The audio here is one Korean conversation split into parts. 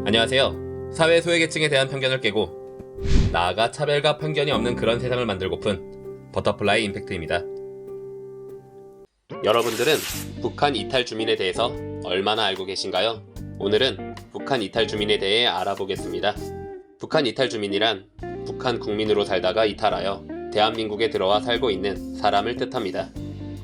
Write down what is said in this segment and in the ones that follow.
안녕하세요. 사회 소외계층에 대한 편견을 깨고 나아가 차별과 편견이 없는 그런 세상을 만들고픈 버터플라이 임팩트입니다. 여러분들은 북한 이탈 주민에 대해서 얼마나 알고 계신가요? 오늘은 북한 이탈 주민에 대해 알아보겠습니다. 북한 이탈 주민이란 북한 국민으로 살다가 이탈하여 대한민국에 들어와 살고 있는 사람을 뜻합니다.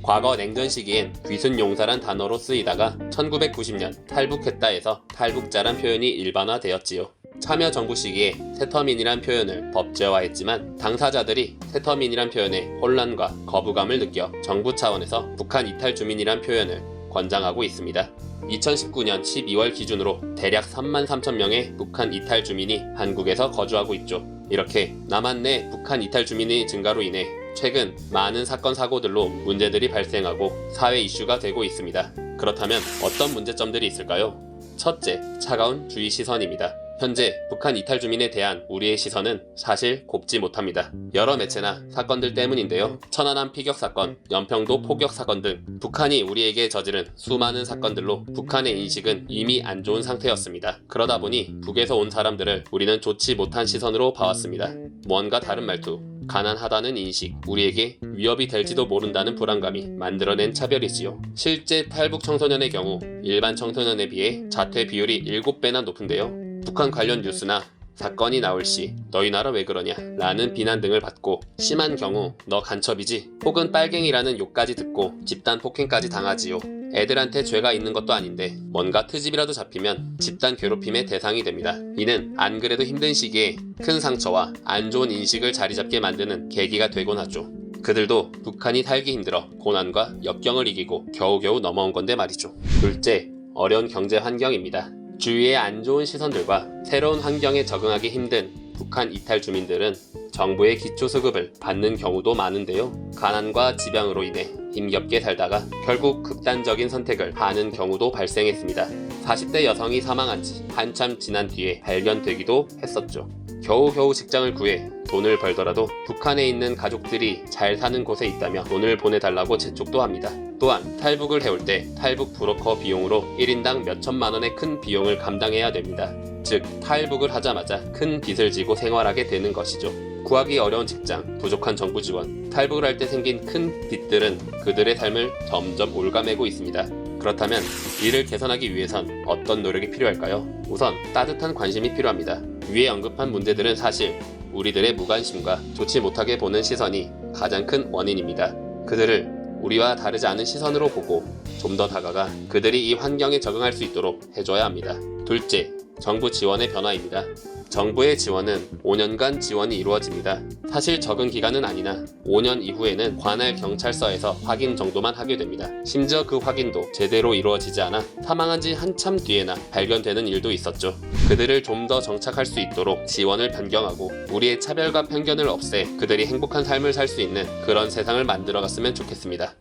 과거 냉전 시기엔 귀순용사란 단어로 쓰이다가 1990년 탈북했다에서 탈북자란 표현이 일반화되었지요. 참여정부 시기에 새터민이란 표현을 법제화했지만 당사자들이 새터민이란 표현에 혼란과 거부감을 느껴 정부 차원에서 북한 이탈 주민이란 표현을 권장하고 있습니다. 2019년 12월 기준으로 대략 33,000명의 북한 이탈 주민이 한국에서 거주하고 있죠. 이렇게 남한 내 북한 이탈 주민의 증가로 인해 최근 많은 사건 사고들로 문제들이 발생하고 사회 이슈가 되고 있습니다. 그렇다면 어떤 문제점들이 있을까요? 첫째, 차가운 주의 시선입니다. 현재 북한 이탈 주민에 대한 우리의 시선은 사실 곱지 못합니다. 여러 매체나 사건들 때문인데요. 천안함 피격 사건, 연평도 포격 사건 등 북한이 우리에게 저지른 수많은 사건들로 북한의 인식은 이미 안 좋은 상태였습니다. 그러다 보니 북에서 온 사람들을 우리는 좋지 못한 시선으로 봐왔습니다. 무언가 다른 말투, 가난하다는 인식, 우리에게 위협이 될지도 모른다는 불안감이 만들어낸 차별이지요. 실제 탈북 청소년의 경우 일반 청소년에 비해 자퇴 비율이 7배나 높은데요. 북한 관련 뉴스나 사건이 나올 시 너희 나라 왜 그러냐 라는 비난 등을 받고 심한 경우 너 간첩이지 혹은 빨갱이라는 욕까지 듣고 집단 폭행까지 당하지요. 애들한테 죄가 있는 것도 아닌데 뭔가 트집이라도 잡히면 집단 괴롭힘의 대상이 됩니다. 이는 안 그래도 힘든 시기에 큰 상처와 안 좋은 인식을 자리잡게 만드는 계기가 되곤 하죠. 그들도 북한이 살기 힘들어 고난과 역경을 이기고 겨우겨우 넘어온 건데 말이죠. 둘째, 어려운 경제 환경입니다. 주위의 안 좋은 시선들과 새로운 환경에 적응하기 힘든 북한 이탈 주민들은 정부의 기초수급을 받는 경우도 많은데요. 가난과 지병으로 인해 힘겹게 살다가 결국 극단적인 선택을 하는 경우도 발생했습니다. 40대 여성이 사망한 지 한참 지난 뒤에 발견되기도 했었죠. 겨우겨우 직장을 구해 돈을 벌더라도 북한에 있는 가족들이 잘 사는 곳에 있다며 돈을 보내달라고 재촉도 합니다. 또한 탈북을 해올 때 탈북 브로커 비용으로 1인당 몇천만 원의 큰 비용을 감당해야 됩니다. 즉 탈북을 하자마자 큰 빚을 지고 생활하게 되는 것이죠. 구하기 어려운 직장, 부족한 정부 지원, 탈북을 할 때 생긴 큰 빚들은 그들의 삶을 점점 올가매고 있습니다. 그렇다면 이를 개선하기 위해선 어떤 노력이 필요할까요? 우선 따뜻한 관심이 필요합니다. 위에 언급한 문제들은 사실 우리들의 무관심과 좋지 못하게 보는 시선이 가장 큰 원인입니다. 그들을 우리와 다르지 않은 시선으로 보고 좀 더 다가가 그들이 이 환경에 적응할 수 있도록 해줘야 합니다. 둘째, 정부 지원의 변화입니다. 정부의 지원은 5년간 지원이 이루어집니다. 사실 적은 기간은 아니나 5년 이후에는 관할 경찰서에서 확인 정도만 하게 됩니다. 심지어 그 확인도 제대로 이루어지지 않아 사망한 지 한참 뒤에나 발견되는 일도 있었죠. 그들을 좀 더 정착할 수 있도록 지원을 변경하고 우리의 차별과 편견을 없애 그들이 행복한 삶을 살 수 있는 그런 세상을 만들어갔으면 좋겠습니다.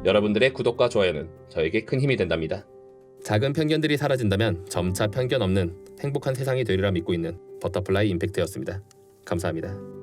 여러분들의 구독과 좋아요는 저에게 큰 힘이 된답니다. 작은 편견들이 사라진다면 점차 편견 없는 행복한 세상이 되리라 믿고 있는 버터플라이 임팩트였습니다. 감사합니다.